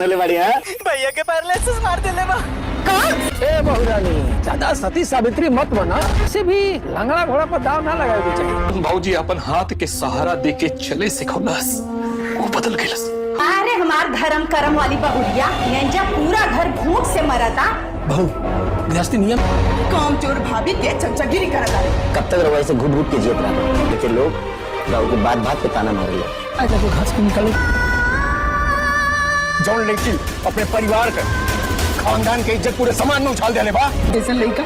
बढ़िया भैया के पैरालिसिस मार देले बा। ए बहुरानी ज्यादा सती सावित्री मत बना, से भी लंगड़ा घोड़ा पर दाव ना लगाए के चाहिए। भाऊजी अपन हाथ के सहारा दे के चले सिखौलस, वो बदल गेलस। अरे हमार धर्म करम वाली बहुरिया नेंजा पूरा घर भूख से मरता। बहू गृहस्थी नियम काम चोर भाभी के चमचागिरी करता रे। कब तक रवाई से घुट घुट के जियत रहा, लेकिन लोग गाँव के बात बात पे ताना मारे ला। आजा तो घर से निकले। जौन लड़की अपने परिवार का खानदान के इज्जत पूरे समाज में उछाल देले बा, जैसे लड़का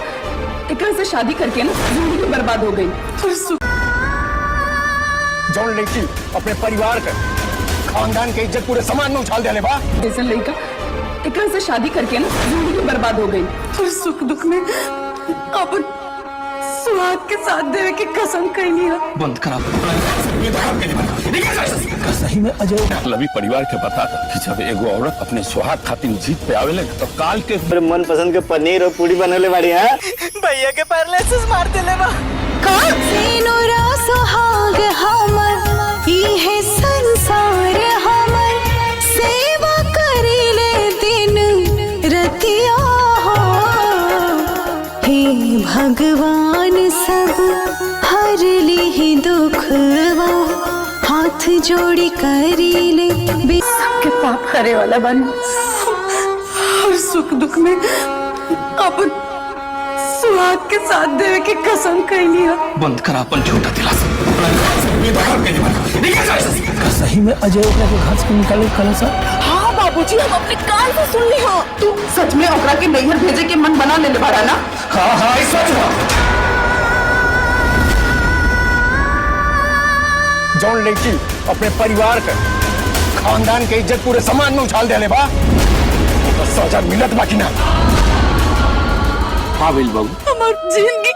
एकरा से शादी करके ना जिंदगी बर्बाद हो गई। जौन लड़की अपने परिवार का खानदान के इज्जत पूरे समाज में उछाल देले बा, जैसे लड़का एकरा से शादी करके ना जिंदगी बर्बाद हो गई। फिर सुख दुख में अपन सुहाग के साथ देवे की कसम कही है। बंद करा। सही में अजय लवी परिवार के बता था कि जब एगो औरत अपने सुहाग खातिर जीत पे आवेले तो काल के मन पसंद के पनीर और पूरी बनले बढ़िया। भैया के पैरालिसिस मार देले बा। सुहाग हमर इहे संसार हमर सेवा करिले दिन रतिया हो। हे भगवान सब हर ली दुखवा हाथ जोड़ी करिले। सबके पाप करे वाला बन और सुख दुख में अपन सुहाग के साथ देवे की कसम कही है। बंद करा अपन झूठा दिलासा। सही में अजय ओकरा के घर से निकाले कल सा। हाँ बाबूजी, हम अपने कान से सुन ली हो। तू सच में ओकरा के नैहर भेजे के मन बना लेले बाड़ा ना? हाँ हाँ इस सच बा। जौन लड़की अपने परिवार का खानदान के इज्जत पूरे समाज में उछाल देले बा, तो सजा मिलत बाकी ना। हाँ बिल बाबू, हमारी जिंदगी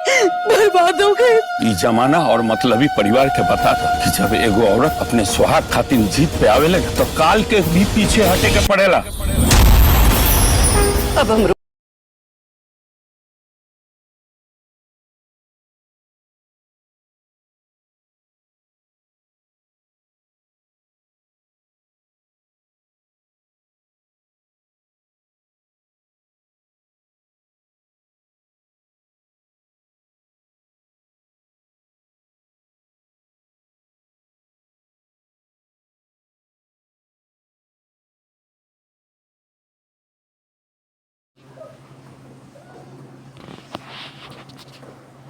बर्बाद हो गई। ई जमाना और मतलबी परिवार के बता था कि जब एगो औरत अपने सुहाग खातिर जीत पे आवेले तो काल के भी पीछे हटे के पड़ेला। अब हम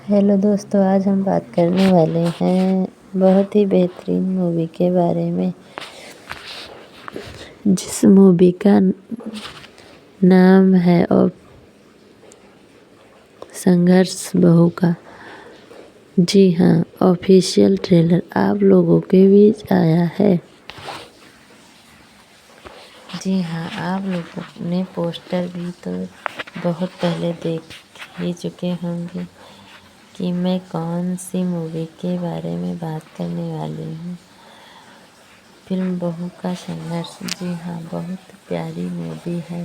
हेलो दोस्तों, आज हम बात करने वाले हैं बहुत ही बेहतरीन मूवी के बारे में, जिस मूवी का नाम है और संघर्ष बहू का। जी हाँ, ऑफिशियल ट्रेलर आप लोगों के बीच आया है। जी हाँ, आप लोगों ने पोस्टर भी तो बहुत पहले देख ही चुके होंगे कि मैं कौन सी मूवी के बारे में बात करने वाली हूँ। फिल्म बहू का संघर्ष। जी हाँ, बहुत प्यारी मूवी है।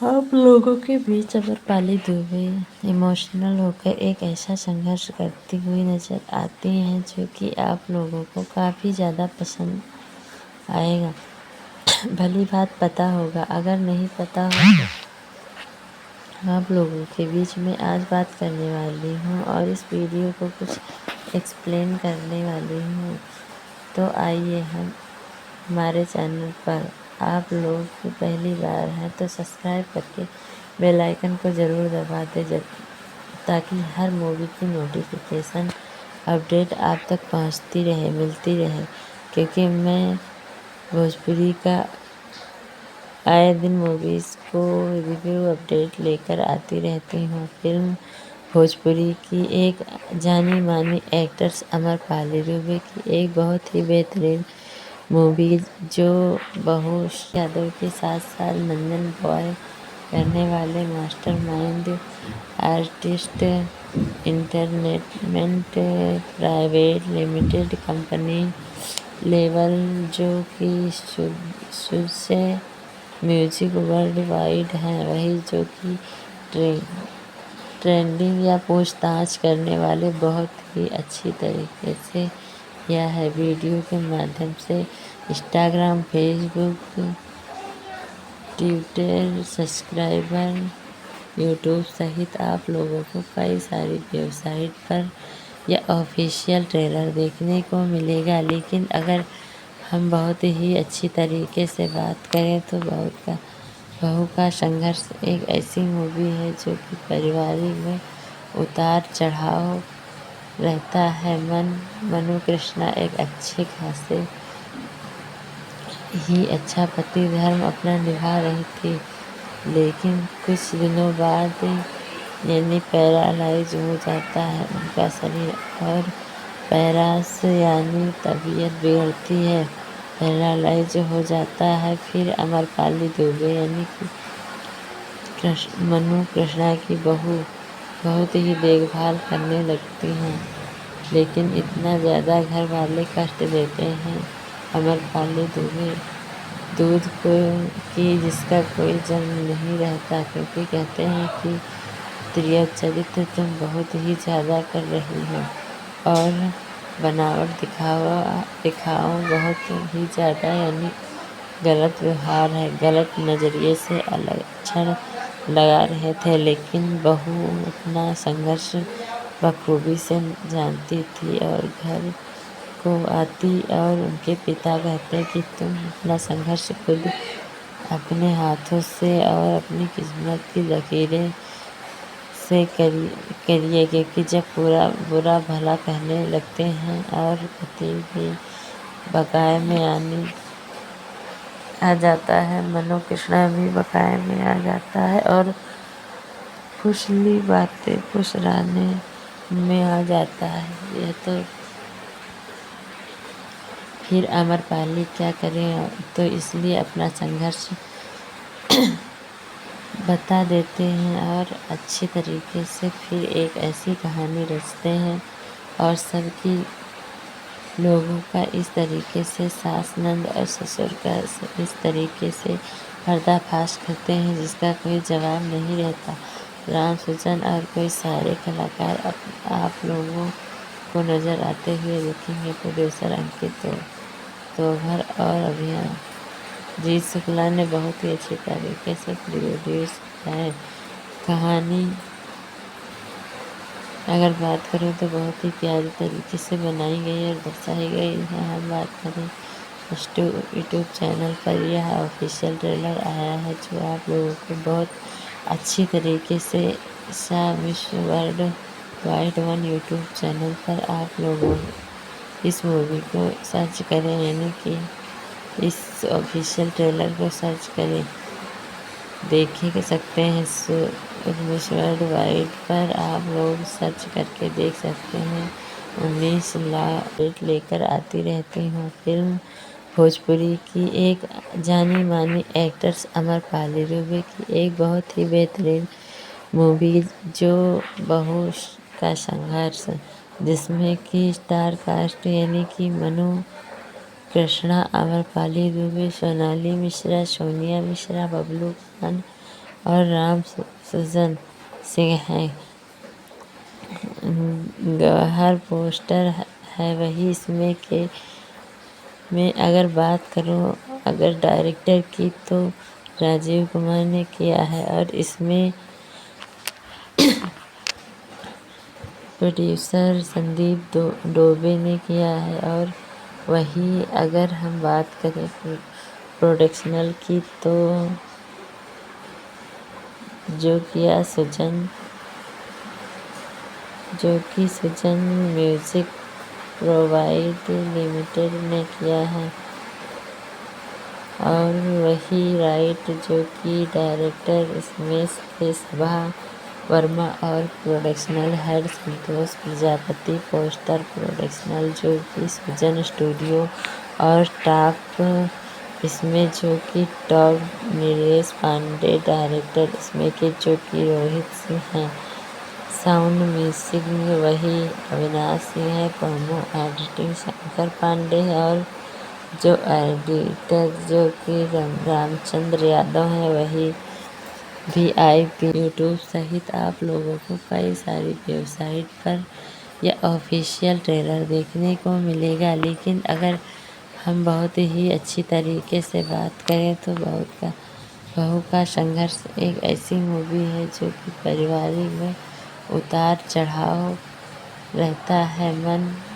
आप लोगों के बीच अमरपाली दुबे इमोशनल होकर एक ऐसा संघर्ष करती हुई नजर आती हैं जो कि आप लोगों को काफ़ी ज़्यादा पसंद आएगा। भली बात पता होगा, अगर नहीं पता हो तो आप लोगों के बीच में आज बात करने वाली हूँ और इस वीडियो को कुछ एक्सप्लेन करने वाली हूँ। तो आइए हम हमारे चैनल पर आप लोग पहली बार हैं तो सब्सक्राइब करके बेल आइकन को ज़रूर दबा दें ताकि हर मूवी की नोटिफिकेशन अपडेट आप तक पहुँचती रहे, मिलती रहे, क्योंकि मैं भोजपुरी का आए दिन मूवीज़ को रिव्यू अपडेट लेकर आती रहती हूँ। फिल्म भोजपुरी की एक जानी मानी एक्ट्रेस अमरपाली दुबे की एक बहुत ही बेहतरीन मूवी जो बहू यादव के 7 साल मंजन बॉय करने वाले mastermind artist entertainment private limited company level जो कि शुरू से म्यूजिक वर्ल्ड वाइड है, वही जो कि ट्रेंडिंग या पूछताछ करने वाले बहुत ही अच्छी तरीके से यह है वीडियो के माध्यम से Instagram, Facebook, Twitter, subscriber, YouTube सहित आप लोगों को कई सारी वेबसाइट पर यह ऑफिशियल ट्रेलर देखने को मिलेगा। लेकिन अगर हम बहुत ही अच्छी तरीके से बात करें तो बहू का संघर्ष एक ऐसी मूवी है जो कि पारिवारिक में उतार चढ़ाव रहता है। मनु कृष्णा एक अच्छे खासे ही अच्छा पति धर्म अपना निभा रही थी, लेकिन कुछ दिनों बाद यानी पैरालाइज हो जाता है उनका शरीर और पैरास यानी तबीयत बिगड़ती है, पैरालाइज हो जाता है। फिर अमरपाली दुबे यानी कि मनु कृष्णा की बहू बहुत ही देखभाल करने लगती हैं, लेकिन इतना ज़्यादा घर वाले कष्ट देते हैं अमरपाली दुबे दूध को कि जिसका कोई जन्म नहीं रहता, क्योंकि कहते हैं कि प्रिय चरित्र तुम बहुत ही ज़्यादा कर रही हो और बनावट दिखाओ बहुत ही ज़्यादा, यानी गलत व्यवहार है, गलत नज़रिए से लक्षण लगा रहे थे। लेकिन बहू अपना संघर्ष बखूबी से जानती थी और घर को आती और उनके पिता कहते कि तुम अपना संघर्ष खुद अपने हाथों से और अपनी किस्मत की लकीरें से करिए, क्योंकि जब पूरा बुरा भला कहने लगते हैं और पति भी बकाए में आ जाता है, मनु कृष्णा भी बकाए में आ जाता है और फुसली बातें फुसराने में आ जाता है। यह तो फिर अमरपाली क्या करें, तो इसलिए अपना संघर्ष बता देते हैं और अच्छी तरीके से फिर एक ऐसी कहानी रचते हैं और सबकी लोगों का इस तरीके से सास नंद और ससुर का इस तरीके से पर्दाफाश करते हैं जिसका कोई जवाब नहीं रहता। राम सुजन और कोई सारे कलाकार आप लोगों को नज़र आते हुए दिखेंगे। प्रोड्यूसर अंकित तोभर और अभियान जीत शुक्ला ने बहुत ही अच्छी तरीके से प्रोड्यूस किया है। कहानी अगर बात करूँ तो बहुत ही प्यारी तरीके से बनाई गई और दर्शाई गई है। हम बात करें यूट्यूब चैनल पर यह ऑफिशियल ट्रेलर आया है जो आप लोगों को बहुत अच्छी तरीके से miss world wide one YouTube channel पर आप लोगों इस मूवी को सर्च करें, यानी कि इस ऑफिशियल ट्रेलर को सर्च करें, देख सकते हैं। मिस वर्ल्ड वाइड पर आप लोग सर्च करके देख सकते हैं। 19 लाख लेकर आती रहती हूँ। फिल्म भोजपुरी की एक जानी मानी एक्ट्रेस अमरपाली दुबे की एक बहुत ही बेहतरीन मूवी जो बहू का संघर्ष, जिसमें कि स्टार कास्ट यानी कि मनु कृष्णा, अमरपाली दुबे, सोनाली मिश्रा, सोनिया मिश्रा, बबलू खान और राम सुजन सिंह हैं। गौहर पोस्टर है वही इसमें के मैं अगर बात करूं अगर डायरेक्टर की तो राजीव कुमार ने किया है और इसमें प्रोड्यूसर संदीप डोबे ने किया है। और वही अगर हम बात करें प्रोडक्शनल की तो जो कि सुजन म्यूजिक प्रोवाइड लिमिटेड ने किया है। और वही राइट जो कि डायरेक्टर स्मेश के सभा वर्मा और प्रोडक्शनल हेड संतोष प्रजापति। पोस्टर प्रोडक्शनल जो कि सुजन स्टूडियो और टॉप इसमें जो कि टॉप नीलेश पांडे डायरेक्टर इसमें के जो कि रोहित सिंह हैं। साउंड म्यूजिक में वही अविनाश सिंह है। प्रोमो एडिटिंग शंकर पांडे है और जो एडिटर जो कि रामचंद्र यादव हैं वही VIP यूट्यूब सहित आप लोगों को कई सारी वेबसाइट पर यह ऑफिशियल ट्रेलर देखने को मिलेगा। लेकिन अगर हम बहुत ही अच्छी तरीके से बात करें तो बहू का संघर्ष एक ऐसी मूवी है जो कि पारिवारिक में उतार चढ़ाव रहता है।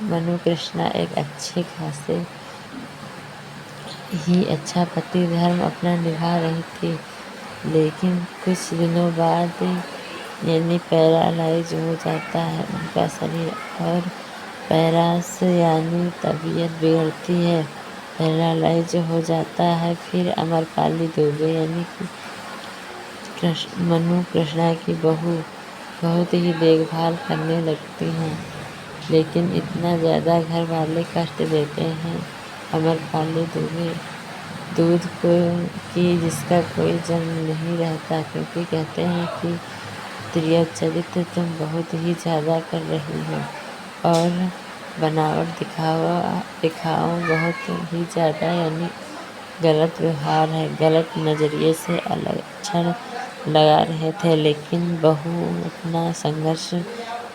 मनु कृष्णा एक अच्छे खासे ही अच्छा पति धर्म अपना निभा रही थी, लेकिन कुछ दिनों बाद यानी पैरालाइज हो जाता है उनका शरीर और पैरास यानी तबीयत बिगड़ती है, पैरालाइज हो जाता है। फिर अमरपाली दुबे यानी कि मनु कृष्णा की बहू बहुत ही देखभाल करने लगती हैं, लेकिन इतना ज़्यादा घर वाले कष्ट देते हैं अमरपाली दुबे दूध को कि जिसका कोई जन्म नहीं रहता, क्योंकि कहते हैं कि त्रिया चरित्र तुम बहुत ही ज़्यादा कर रही हो और बनावट दिखाओ बहुत ही ज़्यादा, यानी गलत व्यवहार है, गलत नज़रिए से लक्षण लगा रहे थे। लेकिन बहू अपना संघर्ष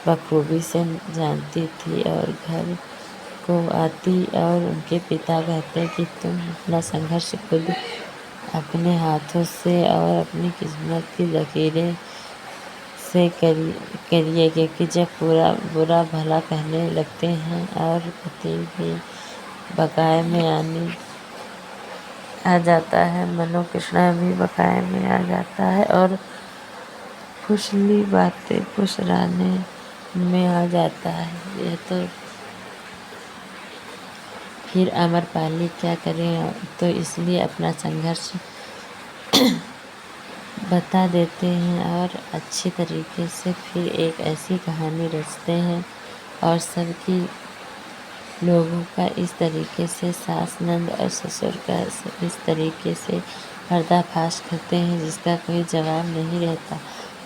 बखूबी से जानती थी और घर को आती और उनके पिता कहते कि तुम अपना संघर्ष खुद अपने हाथों से और अपनी किस्मत की लकीरें से करिए, क्योंकि जब पूरा बुरा भला कहने लगते हैं और पति भी बकाए में आ जाता है, मनु कृष्णा भी बकाए में आ जाता है और फुसली बातें फुसराने में आ जाता है। यह तो फिर अमरपाली क्या करें, तो इसलिए अपना संघर्ष बता देते हैं और अच्छी तरीके से फिर एक ऐसी कहानी रचते हैं और सबकी लोगों का इस तरीके से सास नंद और ससुर का इस तरीके से पर्दाफाश करते हैं जिसका कोई जवाब नहीं रहता।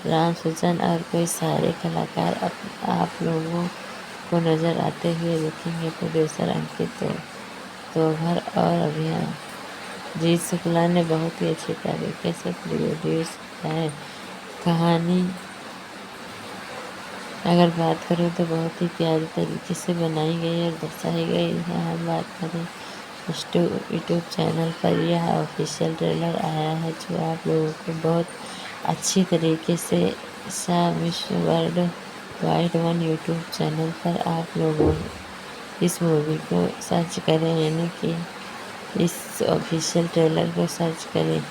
राम सुजन और कोई सारे कलाकार आप लोगों को नज़र आते हुए देखेंगे। प्रोड्यूसर अंकित तोभर और अभियान जीत शुक्ला ने बहुत ही अच्छी तरीके से प्रोड्यूस किया है। कहानी अगर बात करूँ तो बहुत ही प्यारी तरीके से बनाई गई और दर्शाई गई है। हम बात करें यूट्यूब चैनल पर यह ऑफिशियल ट्रेलर आया है जो आप लोगों को बहुत अच्छी तरीके से miss world wide 1 YouTube channel पर आप लोगों इस मूवी को सर्च करें, यानी कि इस ऑफिशियल ट्रेलर को सर्च करें,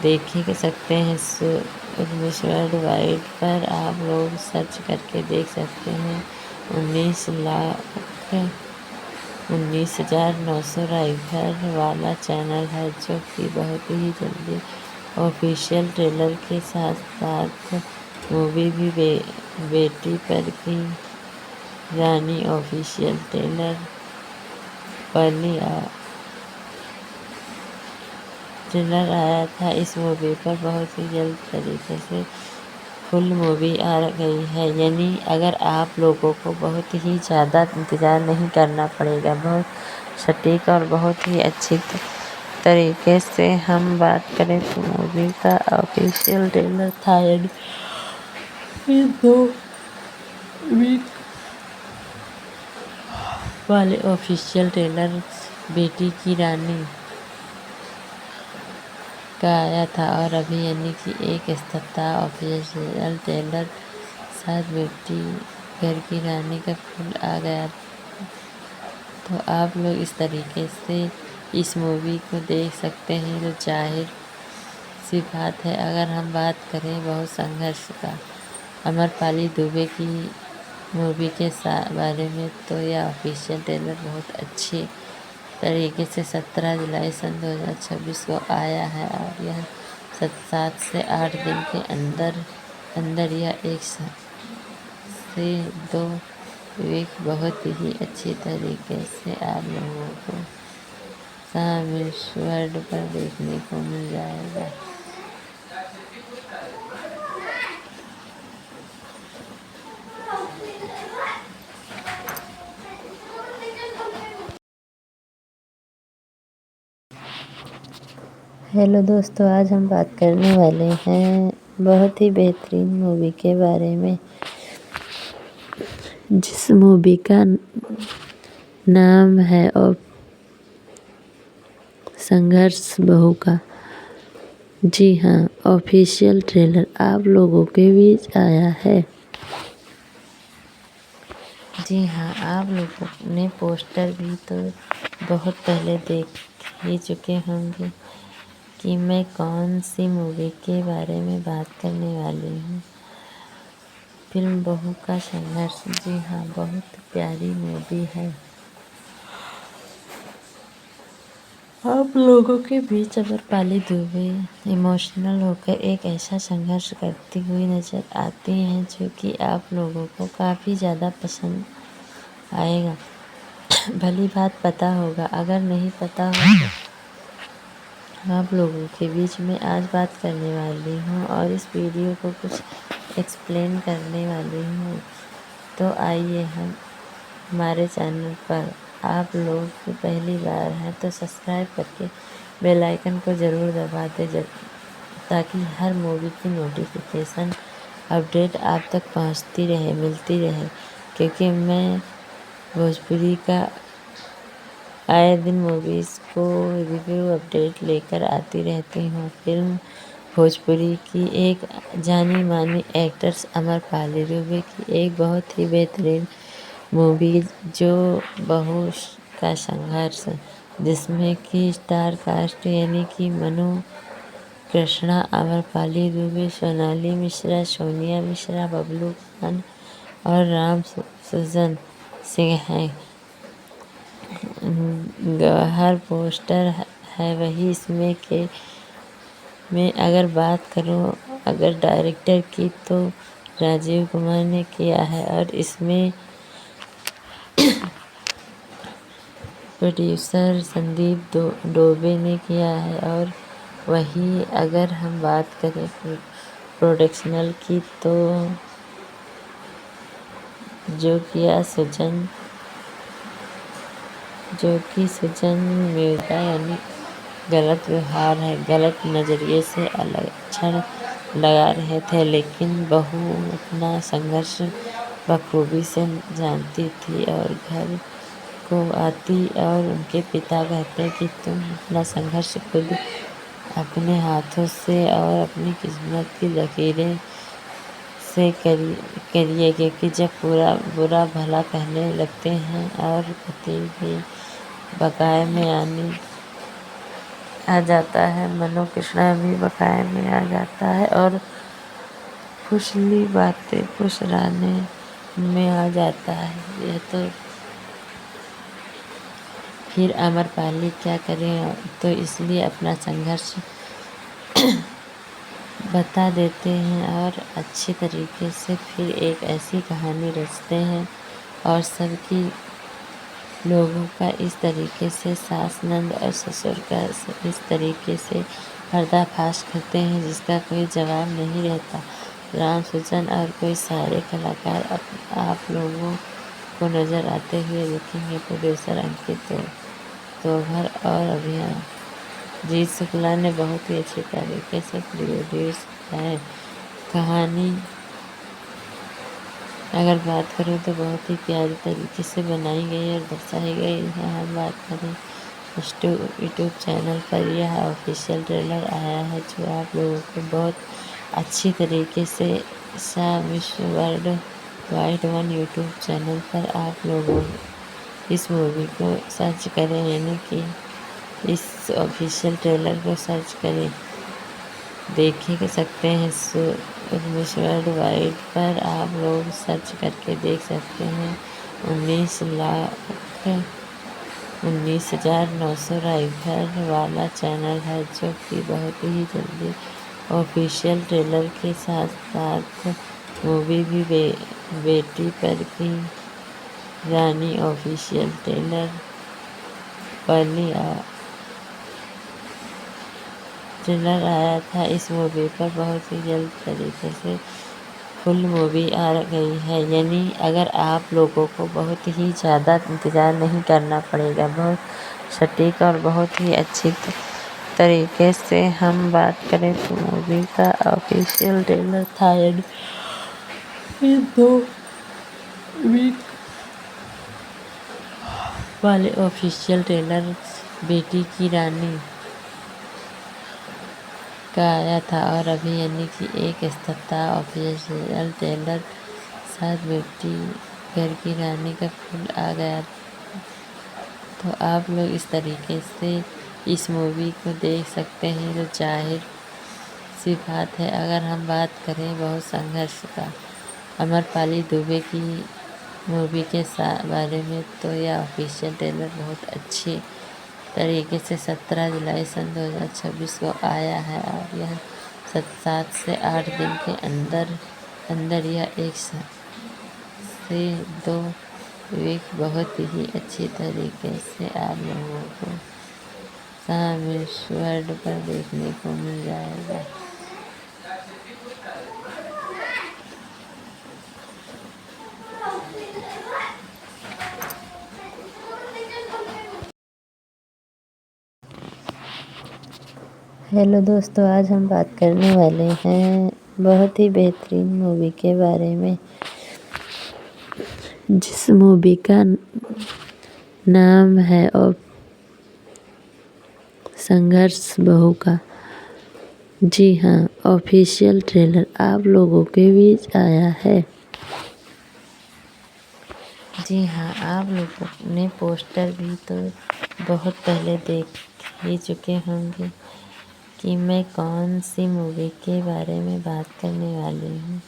देख सकते हैं। मिस वर्ल्ड वाइड पर आप लोग सर्च करके देख सकते हैं। 19,900 राइडर वाला चैनल है जो कि बहुत ही जल्दी ऑफिशियल ट्रेलर के साथ साथ मूवी भी बेटी पर की रानी ऑफिशियल ट्रेलर आया था। इस मूवी पर बहुत ही जल्द तरीके से फुल मूवी आ गई है, यानी अगर आप लोगों को बहुत ही ज़्यादा इंतज़ार नहीं करना पड़ेगा। बहुत सटीक और बहुत ही अच्छी तरीके से हम बात करें तो मूवी का ऑफिशियल ट्रेलर था, यानी 2 वीक वाले ऑफिशियल ट्रेलर बेटी की रानी का आया था और अभी यानी कि एक सप्ताह ऑफिशियल ट्रेलर साथ बेटी घर की रानी का फुल आ गया। तो आप लोग इस तरीके से इस मूवी को देख सकते हैं, जो जाहिर सी बात है। अगर हम बात करें बहुत संघर्ष का अमरपाली दुबे की मूवी के बारे में, तो यह ऑफिशियल ट्रेलर बहुत अच्छी तरीके से 17 जुलाई सन 2026 को आया है और यह 7 से 8 दिन के अंदर यह 1 से 2 वीक बहुत ही अच्छी तरीके से आप लोगों को मिस वर्ल्ड पर देखने को मिल जाएगा। हेलो दोस्तों, आज हम बात करने वाले हैं बहुत ही बेहतरीन मूवी के बारे में, जिस मूवी का नाम है संघर्ष बहू का। जी हाँ, ऑफिशियल ट्रेलर आप लोगों के बीच आया है। जी हाँ, आप लोगों ने पोस्टर भी तो बहुत पहले देख ही चुके होंगे कि मैं कौन सी मूवी के बारे में बात करने वाली हूँ। फिल्म बहू का संघर्ष। जी हाँ, बहुत प्यारी मूवी है। आप लोगों के बीच अमरपाली दुबे इमोशनल होकर एक ऐसा संघर्ष करती हुई नजर आती हैं जो कि आप लोगों को काफ़ी ज़्यादा पसंद आएगा। भली बात पता होगा, अगर नहीं पता हो तो आप लोगों के बीच में आज बात करने वाली हूँ और इस वीडियो को कुछ एक्सप्लेन करने वाली हूँ। तो आइए हम हमारे चैनल पर आप लोग पहली बार हैं तो सब्सक्राइब करके बेल आइकन को ज़रूर दबा दें ताकि हर मूवी की नोटिफिकेशन अपडेट आप तक पहुंचती रहे, मिलती रहे, क्योंकि मैं भोजपुरी का आए दिन मूवीज़ को रिव्यू अपडेट लेकर आती रहती हूँ। फिल्म भोजपुरी की एक जानी मानी एक्ट्रेस अमरपाली दुबे की एक बहुत ही बेहतरीन मूवी जो बहू का संघर्ष, जिसमें कि स्टार कास्ट यानी कि मनु कृष्णा, अमरपाली दुबे, सोनाली मिश्रा, सोनिया मिश्रा, बबलू खान और राम सुजन सिंह हैं। गौहर पोस्टर है वही इसमें के मैं अगर बात करूं अगर डायरेक्टर की तो राजीव कुमार ने किया है और इसमें प्रोड्यूसर संदीप डोबे ने किया है। और वही अगर हम बात करें प्रोडक्शनल की तो जो कि सुजन मिर्जा यानी गलत व्यवहार है, गलत नज़रिए से अलग अच्छा लगा रहे थे, लेकिन बहू अपना संघर्ष बखूबी से जानती थी और घर को आती और उनके पिता कहते कि तुम अपना संघर्ष खुद अपने हाथों से और अपनी किस्मत की लकीरें से करिए, क्योंकि जब पूरा बुरा भला कहने लगते हैं और पति भी बकाए में आ जाता है, मनु कृष्णा भी बकाए में आ जाता है और फुसली बातें फुसलाने में आ जाता है। यह तो फिर अमरपाली क्या करें, तो इसलिए अपना संघर्ष बता देते हैं और अच्छी तरीके से फिर एक ऐसी कहानी रचते हैं और सबकी लोगों का इस तरीके से सास नंद और ससुर का इस तरीके से पर्दाफाश करते हैं जिसका कोई जवाब नहीं रहता। राम सुजन और कोई सारे कलाकार आप लोगों को नज़र आते हुए दिखेंगे। प्रोड्यूसर अंकित तोहर और अभिजीत शुक्ला ने बहुत ही अच्छी तरीके से प्रोड्यूस किया है। कहानी अगर बात करूँ तो बहुत ही प्यारी तरीके से बनाई गई और दर्शाई गई है। हम बात करें यूट्यूब चैनल पर यह ऑफिशियल ट्रेलर आया है जो आप लोगों को बहुत अच्छी तरीके से miss world wide one YouTube channel पर आप लोगों इस मूवी को सर्च करें, यानी कि इस ऑफिशियल ट्रेलर को सर्च करें, देख सकते हैं। मिस वर्ल्ड वाइड पर आप लोग सर्च करके देख सकते हैं। 19,900 राइफर वाला चैनल है जो कि बहुत ही जल्दी ऑफिशियल ट्रेलर के साथ साथ मूवी भी बेटी पर की रानी ऑफिशियल ट्रेलर आया था। इस मूवी पर बहुत ही जल्द तरीके से फुल मूवी आ गई है, यानी अगर आप लोगों को बहुत ही ज़्यादा इंतज़ार नहीं करना पड़ेगा। बहुत सटीक और बहुत ही अच्छी तरीके से हम बात करें तो मूवी का ऑफिशियल ट्रेलर था, यानी 2 वीक वाले ऑफिशियल ट्रेलर बेटी की रानी का आया था और अभी यानी कि एक सप्ताह ऑफिशियल ट्रेलर साथ बेटी घर की रानी का फूल आ गया। तो आप लोग इस तरीके से इस मूवी को देख सकते हैं। तो जाहिर सी बात है, अगर हम बात करें बहुत संघर्ष का अमरपाली दुबे की मूवी के बारे में, तो यह ऑफिशियल ट्रेलर बहुत अच्छी तरीके से 17 जुलाई सन 2026 को आया है और यह 7 से 8 दिन के अंदर यह 1 से 2 वीक बहुत ही अच्छी तरीके से आप लोगों को सामिश वर्ल्ड पर देखने को मिल जाएगा। हेलो दोस्तों, आज हम बात करने वाले हैं बहुत ही बेहतरीन मूवी के बारे में, जिस मूवी का नाम है और संघर्ष बहू का। जी हाँ, ऑफिशियल ट्रेलर आप लोगों के बीच आया है। जी हाँ, आप लोगों ने पोस्टर भी तो बहुत पहले देख ही चुके होंगे कि मैं कौन सी मूवी के बारे में बात करने वाली हूँ।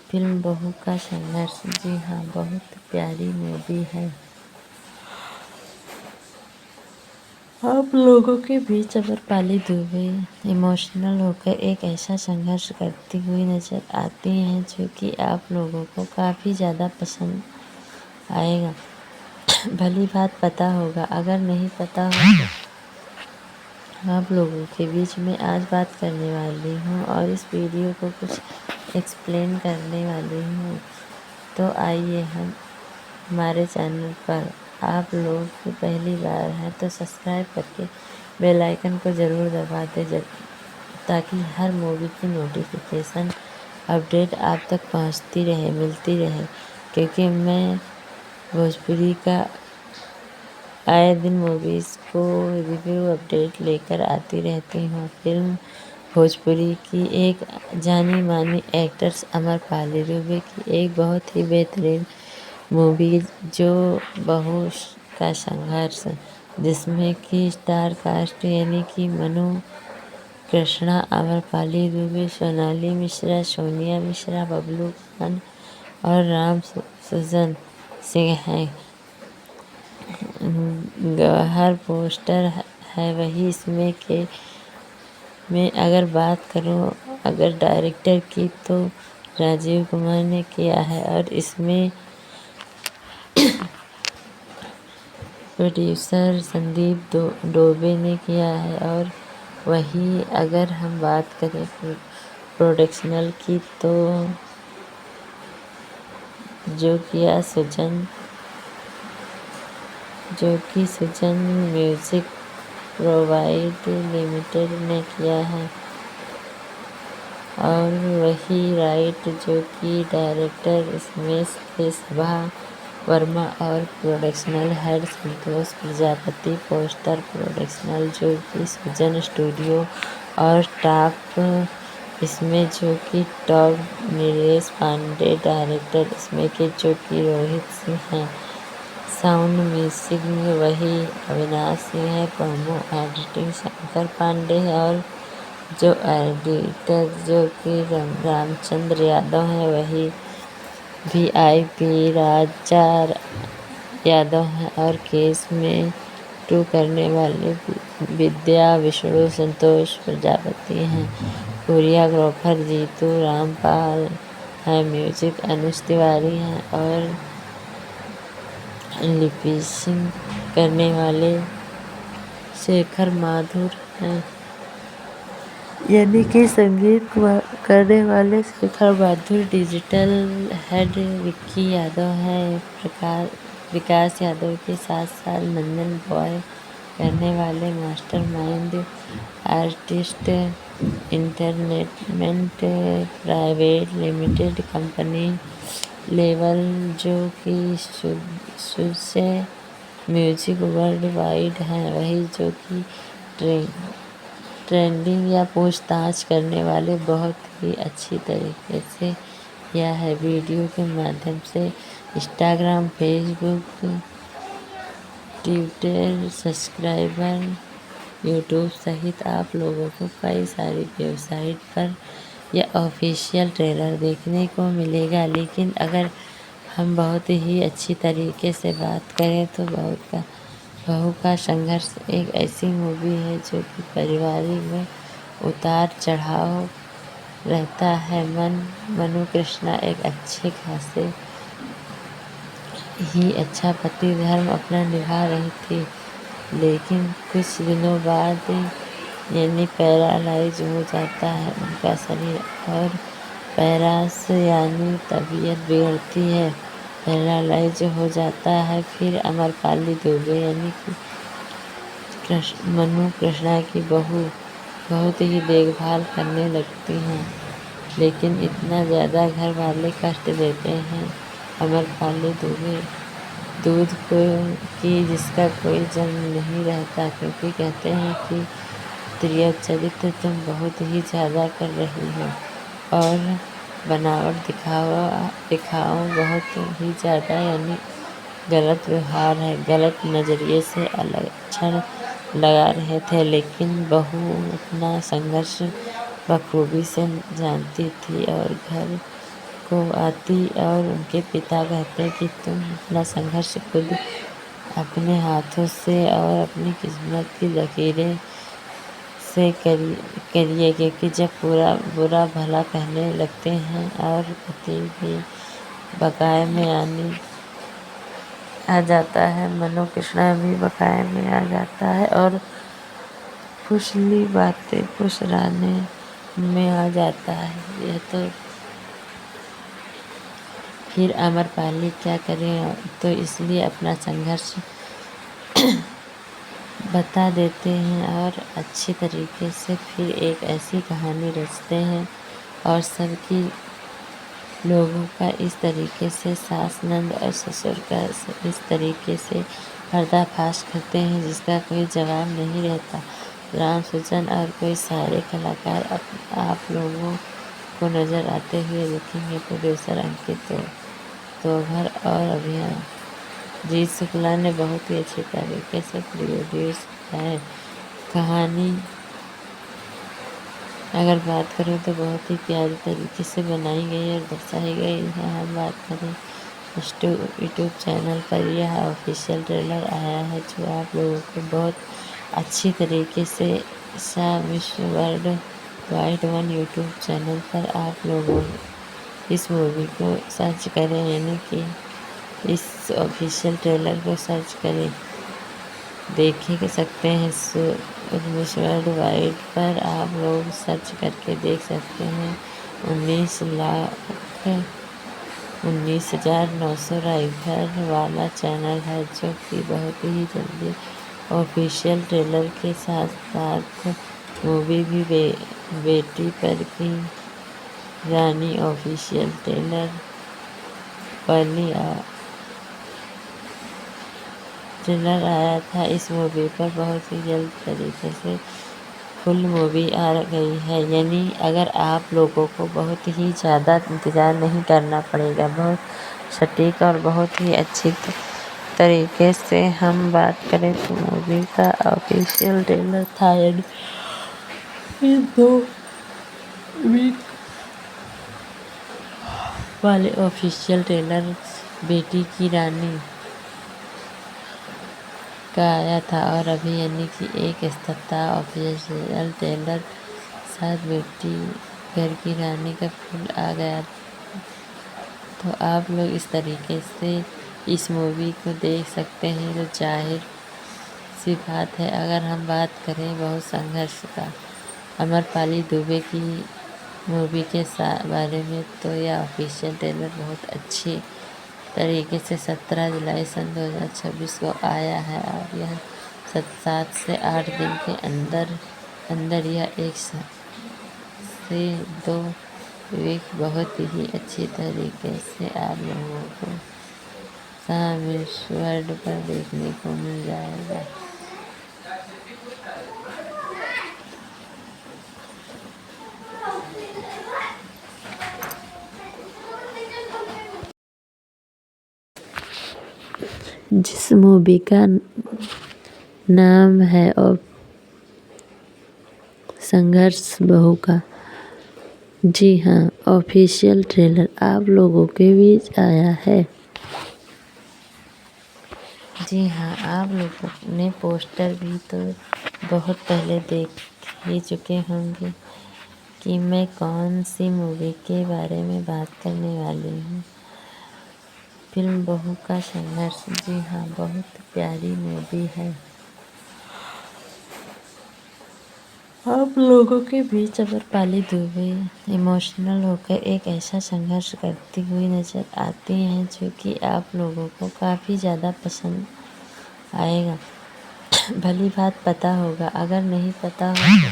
फिल्म बहू का संघर्ष। जी हाँ, बहुत प्यारी मूवी है। आप लोगों के बीच अमरपाली दुबे इमोशनल होकर एक ऐसा संघर्ष करती हुई नजर आती हैं जो कि आप लोगों को काफ़ी ज़्यादा पसंद आएगा। भली बात पता होगा, अगर नहीं पता होगा आप लोगों के बीच में आज बात करने वाली हूँ और इस वीडियो को कुछ एक्सप्लेन करने वाली हूँ। तो आइए हम हमारे चैनल पर आप लोग पहली बार हैं तो सब्सक्राइब करके बेल आइकन को ज़रूर दबा दें ताकि हर मूवी की नोटिफिकेशन अपडेट आप तक पहुंचती रहे, मिलती रहे, क्योंकि मैं भोजपुरी का आए दिन मूवीज़ को रिव्यू अपडेट लेकर आती रहती हूँ। फिल्म भोजपुरी की एक जानी मानी एक्ट्रेस अमरपाली दुबे की एक बहुत ही बेहतरीन मूवी जो बहू का संघर्ष, जिसमें कि स्टार कास्ट यानी कि मनु कृष्णा, अमरपाली दुबे, सोनाली मिश्रा, सोनिया मिश्रा, बबलू खान और राम सुजन सिंह हैं। गवाहर पोस्टर है वही इसमें के मैं अगर बात करूं अगर डायरेक्टर की तो राजीव कुमार ने किया है और इसमें प्रोड्यूसर संदीप डोबे ने किया है। और वही अगर हम बात करें प्रोडक्शनल की तो जो कि सुजन म्यूजिक प्रोवाइड लिमिटेड ने किया है। और वही राइट जो कि डायरेक्टर स्मेश के सभा वर्मा और प्रोडक्शनल हेड संतोष प्रजापति। पोस्टर प्रोडक्शनल जो कि सुजन स्टूडियो और टॉप इसमें जो कि टॉप नीलेश पांडे डायरेक्टर इसमें के जो कि रोहित सिंह हैं। साउंड म्यूजिक में वही अविनाश सिंह है। प्रोमो एडिटिंग शंकर पांडे है और जो एडिटर जो कि रामचंद्र यादव हैं वही VIP राजा यादव हैं। और केस में 2 करने वाले विद्या विष्णु संतोष प्रजापति हैं। कोरियोग्राफर जीतू रामपाल है। म्यूजिक अनुज तिवारी हैं और लिपिसिंग करने वाले शेखर माथुर हैं, यानी कि संगीत करने वाले शेखर माथुर। डिजिटल हेड विक्की यादव है। विकास यादव के साथ नंदन बॉय करने वाले master mind artist entertainment private limited company level जो कि सुसे म्यूजिक वर्ल्ड वाइड है। वही जो कि ट्रेंडिंग या पूछताछ करने वाले बहुत ही अच्छी तरीके से किया है। वीडियो के माध्यम से Instagram, Facebook, Twitter, subscriber, YouTube सहित आप लोगों को कई सारी वेबसाइट पर यह ऑफिशियल ट्रेलर देखने को मिलेगा। लेकिन अगर हम बहुत ही अच्छी तरीके से बात करें तो बहू का संघर्ष एक ऐसी मूवी है जो कि पारिवारिक में उतार चढ़ाव रहता है। मनु कृष्णा एक अच्छे खासे ही अच्छा पति धर्म अपना निभा रही थी, लेकिन कुछ दिनों बाद यानी पैरालाइज हो जाता है उनका शरीर और पैरास यानी तबीयत बिगड़ती है, पैरालाइज हो जाता है। फिर अमरपाली दुबे यानी कि मनु कृष्णा की बहू बहुत ही देखभाल करने लगती हैं, लेकिन इतना ज़्यादा घर वाले कष्ट देते हैं अमरपाली दुबे दूध को कि जिसका कोई जन्म नहीं रहता, क्योंकि कहते हैं कि प्रिय चरित्र तुम बहुत ही ज़्यादा कर रही हो और बनावट दिखाओ बहुत ही ज़्यादा, यानी गलत व्यवहार है, गलत नज़रिए से लक्षण लगा रहे थे। लेकिन बहू अपना संघर्ष बखूबी से जानती थी और घर को आती और उनके पिता कहते कि तुम अपना संघर्ष खुद अपने हाथों से और अपनी किस्मत की लकीरें से करिए, क्योंकि जब पूरा बुरा भला कहने लगते हैं और पति भी बकाए में आ जाता है, मनु कृष्णा भी बकाए में आ जाता है और फुसली बातें फुसराने में आ जाता है। यह तो फिर अमरपाली क्या करें, तो इसलिए अपना संघर्ष बता देते हैं और अच्छी तरीके से फिर एक ऐसी कहानी रचते हैं और सबकी लोगों का इस तरीके से सास, नंद और ससुर का इस तरीके से पर्दाफाश करते हैं जिसका कोई जवाब नहीं रहता। राम सुजन और कोई सारे कलाकार आप लोगों को नज़र आते हुए दिखेंगे। प्रोड्यूसर अंकित तोभर और अभिजीत शुक्ला ने बहुत ही अच्छे तरीके से प्रोड्यूस किया है। कहानी अगर बात करें तो बहुत ही प्यारी तरीके से बनाई गई और दर्शाई गई है। हम बात करें यूट्यूब चैनल पर यह ऑफिशियल ट्रेलर आया है जो आप लोगों को बहुत अच्छी तरीके से miss world wide one YouTube channel पर आप लोगों इस मूवी को सर्च करें, यानी कि इस ऑफिशियल ट्रेलर को सर्च करें, देख सकते हैं। मिस वर्ल्ड वाइड पर आप लोग सर्च करके देख सकते हैं। 19,900 राइफर वाला चैनल है जो कि बहुत ही जल्दी ऑफिशियल ट्रेलर के साथ साथ मूवी भी बेटी पर की रानी ऑफिशियल ट्रेलर आया था। इस मूवी पर बहुत ही जल्द तरीके से फुल मूवी आ गई है, यानी अगर आप लोगों को बहुत ही ज़्यादा इंतज़ार नहीं करना पड़ेगा। बहुत सटीक और बहुत ही अच्छी तरीके से हम बात करें तो मूवी का ऑफिशियल ट्रेलर था, यानी 2 वीक वाले ऑफिशियल ट्रेलर बेटी की रानी का आया था और अभी यानी कि एक सप्ताह ऑफिशियल ट्रेलर साथ बेटी घर की रानी का फुल आ गया। तो आप लोग इस तरीके से इस मूवी को देख सकते हैं। तो जाहिर सी बात है, अगर हम बात करें बहुत संघर्ष का अमरपाली दुबे की मूवी के बारे में, तो यह ऑफिशियल ट्रेलर बहुत अच्छी तरीके से 17 जुलाई सन 2026 को आया है और यह 7 से 8 दिन के अंदर यह 1 से 2 वीक बहुत ही अच्छी तरीके से आप लोगों को मिस वर्ल्ड पर देखने को मिल जाएगा। जिस मूवी का नाम है और संघर्ष बहू का। जी हाँ, ऑफिशियल ट्रेलर आप लोगों के बीच आया है। जी हाँ, आप लोगों ने पोस्टर भी तो बहुत पहले देख ही चुके होंगे कि मैं कौन सी मूवी के बारे में बात करने वाली हूँ। फिल्म बहू का संघर्ष। जी हाँ, बहुत प्यारी मूवी है। आप लोगों के बीच अमरपाली दुबे इमोशनल होकर एक ऐसा संघर्ष करती हुई नजर आती हैं जो कि आप लोगों को काफ़ी ज़्यादा पसंद आएगा। भली बात पता होगा, अगर नहीं पता हो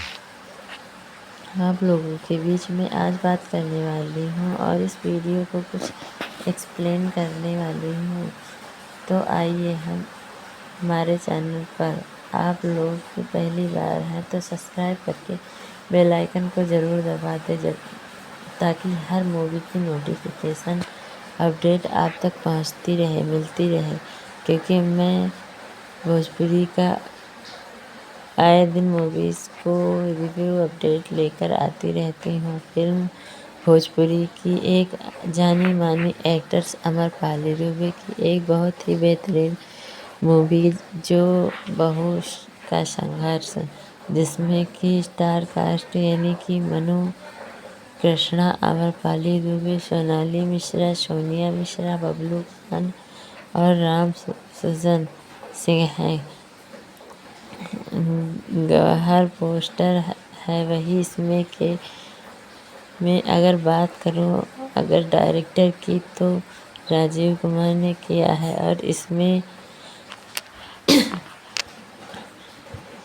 तो आप लोगों के बीच में आज बात करने वाली हूँ और इस वीडियो को कुछ एक्सप्लेन करने वाली हूँ। तो आइए हम हमारे चैनल पर आप लोग पहली बार हैं तो सब्सक्राइब करके बेल आइकन को ज़रूर दबा दें ताकि हर मूवी की नोटिफिकेशन अपडेट आप तक पहुंचती रहे, मिलती रहे, क्योंकि मैं भोजपुरी का आए दिन मूवीज़ को रिव्यू अपडेट लेकर आती रहती हूँ। फिल्म भोजपुरी की एक जानी मानी एक्ट्रेस अमरपाली दुबे की एक बहुत ही बेहतरीन मूवी जो बहू का संघर्ष, जिसमें कि स्टार कास्ट यानी कि मनु कृष्णा, अमरपाली दुबे, सोनाली मिश्रा, सोनिया मिश्रा, बबलू खान और राम सुजन सिंह हैं। गवाहर पोस्टर है वही इसमें के मैं अगर बात करूं अगर डायरेक्टर की तो राजीव कुमार ने किया है और इसमें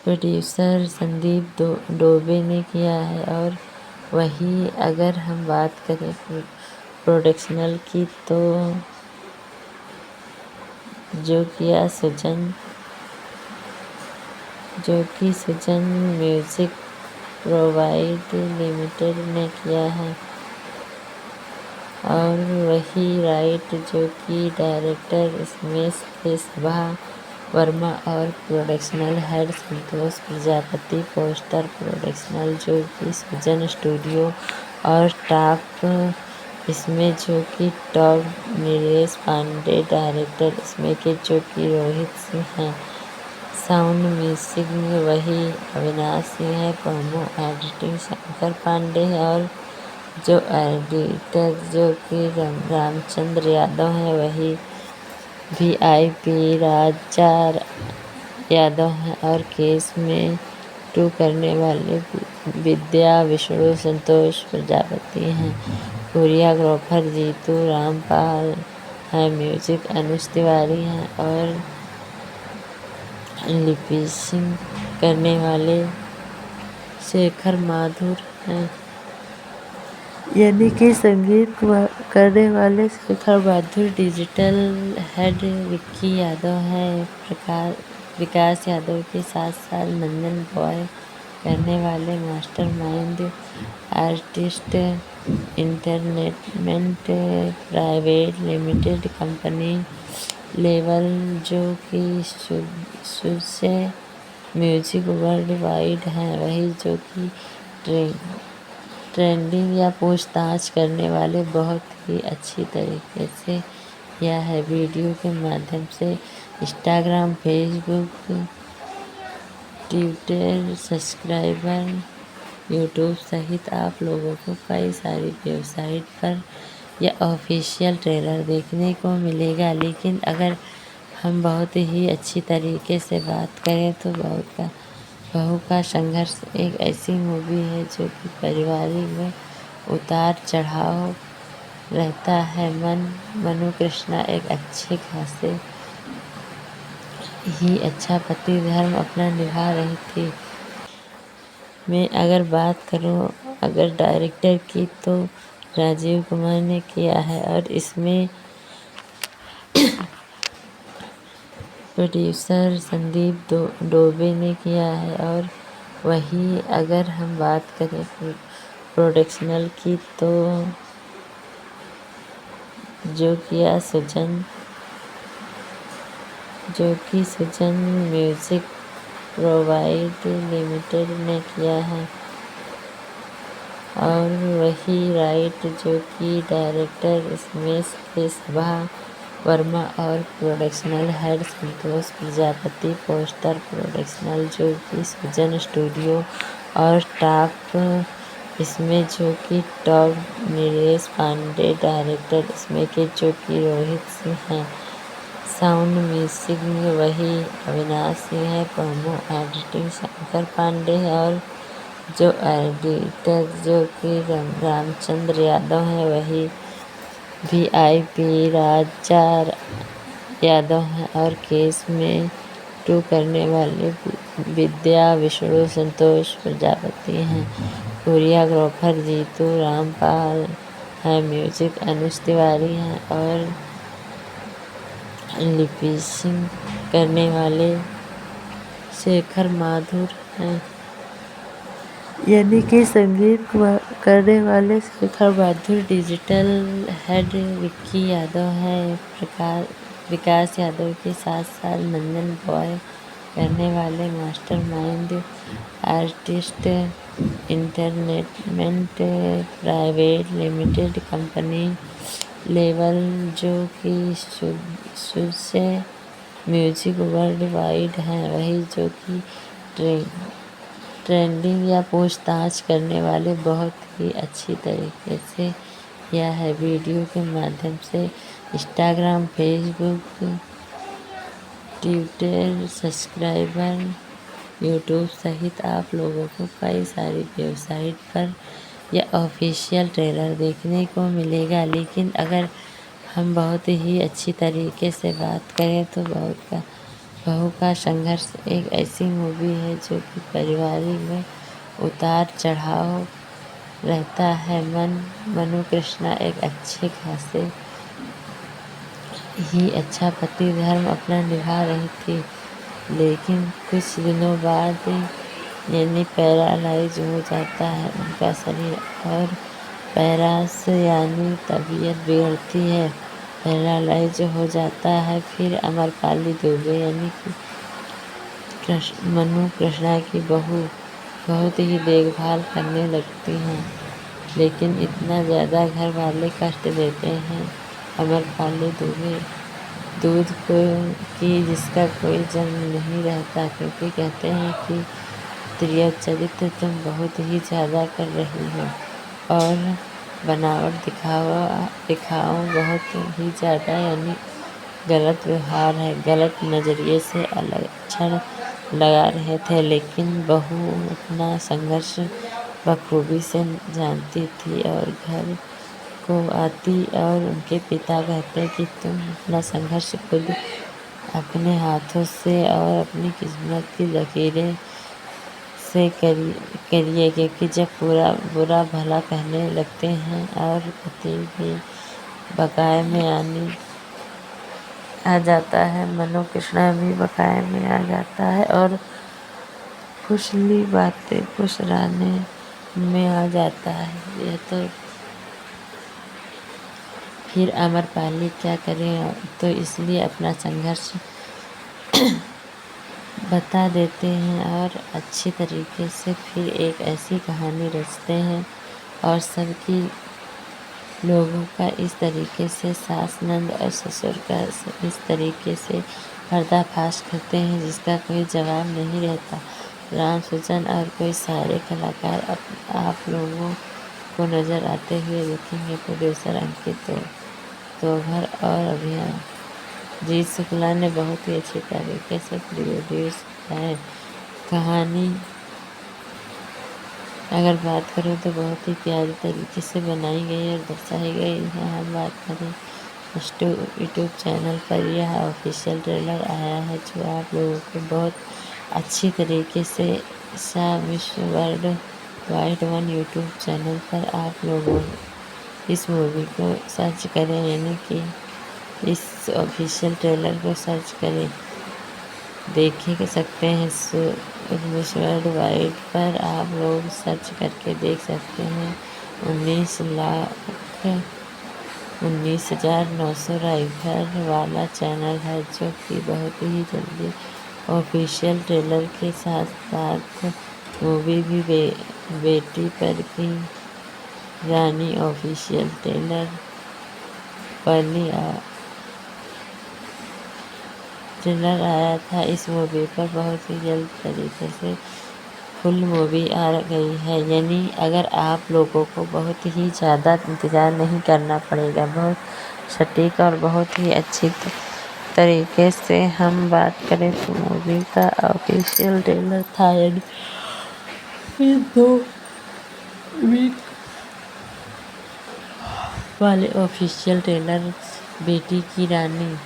प्रोड्यूसर संदीप डोबे ने किया है। और वही अगर हम बात करें प्रोडक्शनल की तो जो कि सुजन म्यूजिक प्रोवाइड लिमिटेड ने किया है। और वही राइट जो कि डायरेक्टर स्मेश के सभा वर्मा और प्रोडक्शनल हेड संतोष प्रजापति। पोस्टर प्रोडक्शनल जो कि सुजन स्टूडियो और टॉप इसमें जो कि टॉप नीलेश पांडे डायरेक्टर इसमें के जो कि रोहित सिंह हैं। साउंड म्यूजिक में वही अविनाश सिंह है। प्रोमो एडिटिंग शंकर पांडे है और जो एडिटर जो कि रामचंद्र यादव है वही VIP राजा यादव हैं। और केस में 2 करने वाले विद्या विष्णु संतोष प्रजापति हैं। कोरियोग्राफर जीतू रामपाल हैं। म्यूजिक अनुज तिवारी हैं और लिपिसिंग करने वाले शेखर माथुर हैं, यानी कि संगीत करने वाले शेखर माथुर। डिजिटल हेड विक्की यादव है। विकास यादव के साथ नंदन बॉय करने वाले master mind artist entertainment private limited company level जो कि से म्यूजिक वर्ल्ड वाइड है। वही जो कि ट्रेंडिंग या पूछताछ करने वाले बहुत ही अच्छी तरीके से यह है वीडियो के माध्यम से Instagram, Facebook, Twitter, subscriber, YouTube सहित आप लोगों को कई सारी वेबसाइट पर यह ऑफिशियल ट्रेलर देखने को मिलेगा। लेकिन अगर हम बहुत ही अच्छी तरीके से बात करें तो बहू का संघर्ष एक ऐसी मूवी है जो कि पारिवारिक में उतार चढ़ाव रहता है। मनु कृष्णा एक अच्छे खासे ही अच्छा पति धर्म अपना निभा रही थी। मैं अगर बात करूं अगर डायरेक्टर की तो राजीव कुमार ने किया है और इसमें प्रोड्यूसर संदीप डोबे ने किया है। और वही अगर हम बात करें प्रोडक्शनल की तो जो किया सुजन जो कि सुजन म्यूजिक प्रोवाइड लिमिटेड ने किया है, और वही राइट जो कि डायरेक्टर स्मेश के सभा वर्मा और प्रोडक्शनल हेड संतोष प्रजापति, पोस्टर प्रोडक्शनल जो कि सुजन स्टूडियो, और स्टाफ इसमें जो कि टॉप नीलेश पांडे, डायरेक्टर इसमें के जो कि रोहित सिंह हैं, साउंड म्यूजिक में वही अविनाश सिंह है, प्रोमो एडिटिंग शंकर पांडे है, और जो एडिटर जो कि रामचंद्र यादव है वही VIP राजा यादव हैं, और केस में 2 करने वाले विद्या विष्णु संतोष प्रजापति हैं, कोरियोग्राफर जीतू रामपाल हैं, म्यूजिक अनुज तिवारी हैं, और लिपिसिंग करने वाले शेखर माथुर हैं, यानी कि संगीत करने वाले शेखर माथुर। डिजिटल हेड विक्की यादव है, विकास यादव के साथ साथ नंदन बॉय करने वाले master mind artist entertainment private limited company level जो कि सुसे म्यूजिक वर्ल्ड वाइड है, वही जो कि ट्रेंडिंग या पूछताछ करने वाले बहुत ही अच्छी तरीके से यह है वीडियो के माध्यम से Instagram, Facebook, Twitter, subscriber, YouTube सहित आप लोगों को कई सारी वेबसाइट पर यह ऑफिशियल ट्रेलर देखने को मिलेगा। लेकिन अगर हम बहुत ही अच्छी तरीके से बात करें तो बहू का संघर्ष एक ऐसी मूवी है जो कि पारिवारिक में उतार चढ़ाव रहता है। मनु कृष्णा एक अच्छे खासे ही अच्छा पति धर्म अपना निभा रही थी, लेकिन कुछ दिनों बाद यानी पैरालाइज हो जाता है उनका शरीर, और पैरास यानी तबीयत बिगड़ती है, पैरालाइज हो जाता है। फिर अमरपाली दुबे यानी कि मनु कृष्णा की बहू बहुत ही देखभाल करने लगती हैं, लेकिन इतना ज़्यादा घर वाले कष्ट देते हैं अमरपाली दुबे दूध को कि जिसका कोई जन्म नहीं रहता, क्योंकि कहते हैं कि प्रिय चरित्र तुम बहुत ही ज़्यादा कर रही हो और बनावट दिखाओ बहुत ही ज़्यादा, यानी गलत व्यवहार है, गलत नज़रिए से लक्षण लगा रहे थे। लेकिन बहू अपना संघर्ष बखूबी से जानती थी और घर को आती और उनके पिता कहते कि तुम अपना संघर्ष खुद अपने हाथों से और अपनी किस्मत की लकीरें से करिए, क्योंकि जब पूरा बुरा भला कहने लगते हैं और पति भी बकाए में आ जाता है, मनु कृष्णा भी बकाए में आ जाता है और खुशली बातें खुश रहने में आ जाता है। यह तो फिर अमरपाली क्या करें, तो इसलिए अपना संघर्ष बता देते हैं और अच्छी तरीके से फिर एक ऐसी कहानी रचते हैं और सबकी लोगों का इस तरीके से सास नंद और ससुर का इस तरीके से पर्दाफाश करते हैं जिसका कोई जवाब नहीं रहता। राम सुजन और कोई सारे कलाकार आप लोगों को नज़र आते हुए देखेंगे। प्रोड्यूसर अंकित तोभर और अभिजीत शुक्ला ने बहुत ही अच्छी तरीके से प्रोड्यूस किया है। कहानी अगर बात करें तो बहुत ही प्यारी तरीके से बनाई गई और दर्शाई गई है। हम बात करें यूट्यूब चैनल पर यह ऑफिशियल ट्रेलर आया है जो आप लोगों को बहुत अच्छी तरीके से विश्व वर्ल्ड वाइड 1 यूट्यूब चैनल पर आप लोगों इस मूवी को सर्च करें, यानी कि इस ऑफिशियल ट्रेलर को सर्च करें, देख सकते हैं। विश्व वर्ल्ड वाइड पर आप लोग सर्च करके देख सकते हैं। 19 लाख 19,900 राइफल वाला चैनल है जो कि बहुत ही जल्दी ऑफिशियल ट्रेलर के साथ साथ मूवी भी बेटी पर की रानी ऑफिशियल ट्रेलर आया था। इस मूवी पर बहुत ही जल्द तरीके से फुल मूवी आ गई है, यानी अगर आप लोगों को बहुत ही ज़्यादा इंतज़ार नहीं करना पड़ेगा। बहुत सटीक और बहुत ही अच्छी तरीके से हम बात करें तो मूवी का ऑफिशियल ट्रेलर था, यानी 2 वीक वाले ऑफिशियल ट्रेलर बेटी की रानी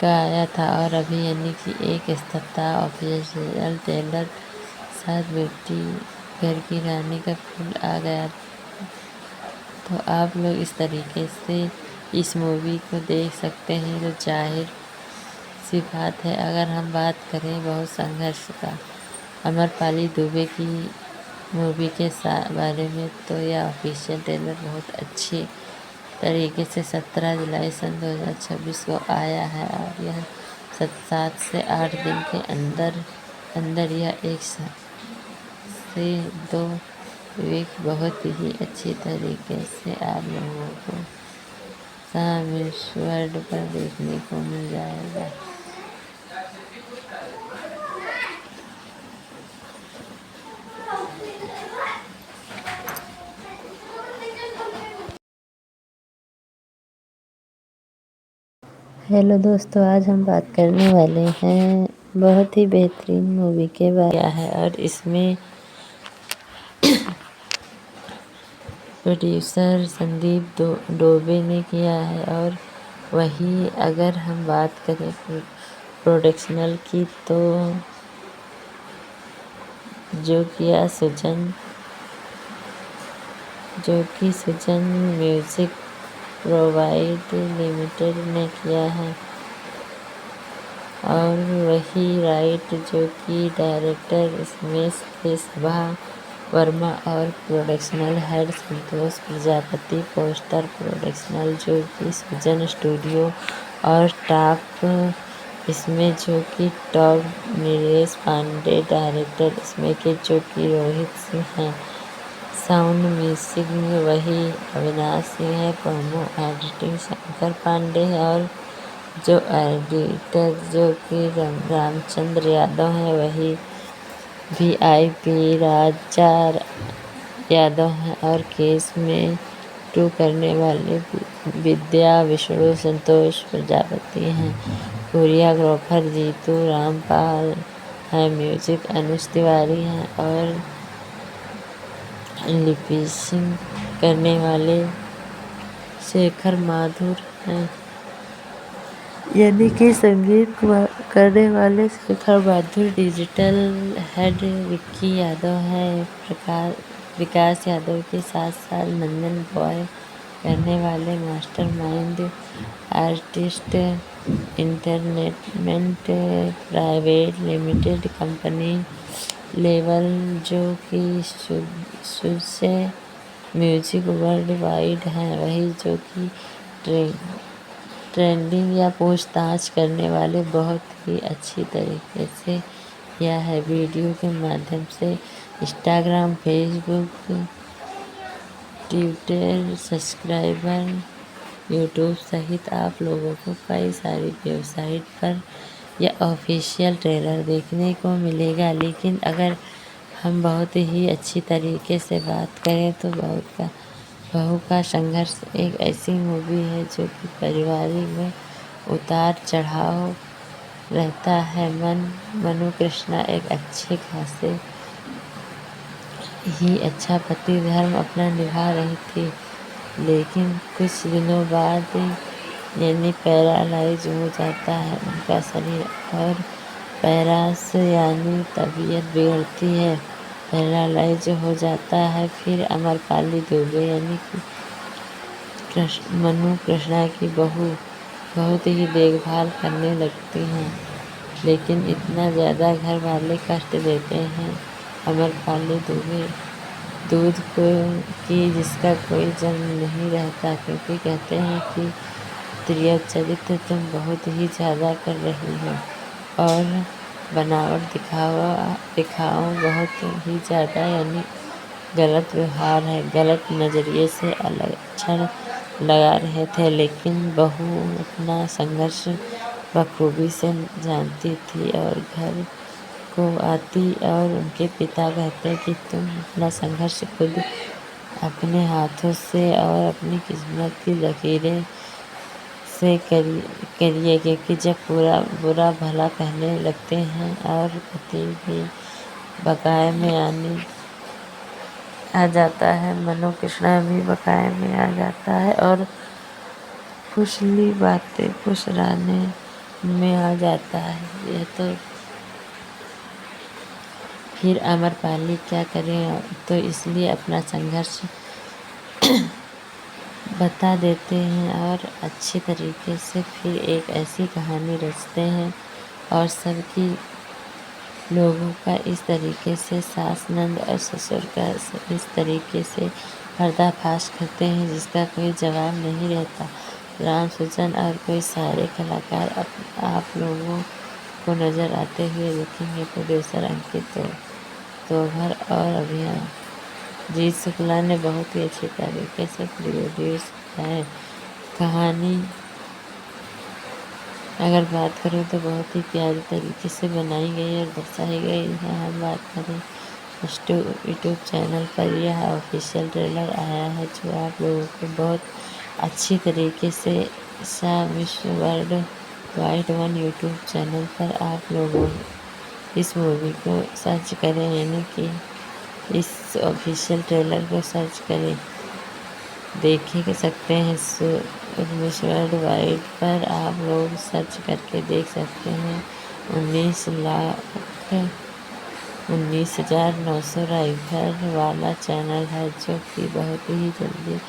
का आया था और अभी यानी कि एक सप्ताह ऑफिशियल ट्रेलर साथ बेटी घर की रानी का फुल आ गया। तो आप लोग इस तरीके से इस मूवी को देख सकते हैं। तो जाहिर सी बात है, अगर हम बात करें बहुत संघर्ष का अमरपाली दुबे की मूवी के बारे में, तो यह ऑफिशियल ट्रेलर बहुत अच्छी तरीके से 17 जुलाई सन 2026 को आया है और यह 7 से 8 दिन के अंदर यह 1 से 2 वीक बहुत ही अच्छी तरीके से आप लोगों को सामिश वर्ल्ड पर देखने को मिल जाएगा। हेलो दोस्तों, आज हम बात करने वाले हैं बहुत ही बेहतरीन मूवी के बारे में है और इसमें प्रोड्यूसर संदीप डोबे ने किया है। और वही अगर हम बात करें प्रोडक्शनल की, तो जो कि सुजन म्यूजिक प्रोवाइड लिमिटेड ने किया है। और वही राइट जो कि डायरेक्टर स्मेश के सभा वर्मा और प्रोडक्शनल हेड संतोष प्रजापति, पोस्टर प्रोडक्शनल जो कि सुजन स्टूडियो और टॉप इसमें जो कि टॉप नीलेश पांडे, डायरेक्टर इसमें के जो कि रोहित सिंह हैं। साउंड म्यूजिक में वही अविनाश सिंह है, प्रोमो एडिटिंग शंकर पांडे है और जो एडिटर जो कि रामचंद्र यादव है वही VIP राजा यादव हैं। और केस में 2 करने वाले विद्या विष्णु संतोष प्रजापति हैं। कोरियोग्राफर जीतू रामपाल हैं। म्यूजिक अनुज तिवारी हैं और लिपिसिंग करने वाले शेखर माथुर हैं, यानी कि संगीत करने वाले शेखर माथुर। डिजिटल हेड विक्की यादव है। विकास यादव के साथ नंदन बॉय करने वाले master mind artist entertainment private limited company level जो कि सुसे म्यूजिक वर्ल्ड वाइड है। वही जो कि ट्रेंडिंग या पूछताछ करने वाले बहुत ही अच्छी तरीके से यह है वीडियो के माध्यम से Instagram, Facebook, Twitter, subscriber, YouTube सहित आप लोगों को कई सारी वेबसाइट पर यह ऑफिशियल ट्रेलर देखने को मिलेगा। लेकिन अगर हम बहुत ही अच्छी तरीके से बात करें तो बहू का संघर्ष एक ऐसी मूवी है जो कि पारिवारिक में उतार चढ़ाव रहता है। मनु कृष्णा एक अच्छे खासे ही अच्छा पति धर्म अपना निभा रही थी, लेकिन कुछ दिनों बाद यानी पैरालाइज हो जाता है उनका शरीर और पैरास यानी तबीयत बिगड़ती है, पैरालाइज हो जाता है। फिर अमरपाली दुबे यानी कि मनु कृष्णा की बहू बहुत ही देखभाल करने लगती हैं, लेकिन इतना ज़्यादा घर वाले कष्ट देते हैं। अमरपाली दुबे दूध को की जिसका कोई जन्म नहीं रहता, क्योंकि कहते हैं कि प्रिय चरित्र तुम बहुत ही ज़्यादा कर रही हो और बनावट दिखाओ बहुत ही ज़्यादा, यानी गलत व्यवहार है, गलत नज़रिए से लक्षण लगा रहे थे। लेकिन बहू अपना संघर्ष बखूबी से जानती थी और घर को आती और उनके पिता कहते कि तुम अपना संघर्ष खुद अपने हाथों से और अपनी किस्मत की लकीरें से करिए, क्योंकि जब पूरा बुरा भला कहने लगते हैं और पति भी बकाए में आ जाता है, मनोकृष्णा भी बकाए में आ जाता है और खुशली बातें फुसराने में आ जाता है। यह तो फिर अमरपाली क्या करें, तो इसलिए अपना संघर्ष बता देते हैं और अच्छी तरीके से फिर एक ऐसी कहानी रचते हैं और सबकी लोगों का इस तरीके से, सास नंद और ससुर का इस तरीके से पर्दाफाश करते हैं जिसका कोई जवाब नहीं रहता। राम सुजन और कोई सारे कलाकार आप लोगों को नज़र आते हुए दिखेंगे। प्रोड्यूसर अंकित तोमर और अभिजीत शुक्ला ने बहुत ही अच्छी तरीके से प्रोड्यूस किया है। कहानी अगर बात करूँ तो बहुत ही प्यारी तरीके से बनाई गई और दर्शाई गई है। हम बात करें यूट्यूब चैनल पर यह ऑफिशियल ट्रेलर आया है जो आप लोगों को बहुत अच्छी तरीके से miss world wide 1 YouTube channel पर आप लोगों इस मूवी को सर्च करें, यानी कि इस ऑफिशियल ट्रेलर को सर्च करें, देख सकते हैं। मिस वर्ल्ड वाइड पर आप लोग सर्च करके देख सकते हैं। 19,900 राइडर वाला चैनल है जो कि बहुत ही जल्दी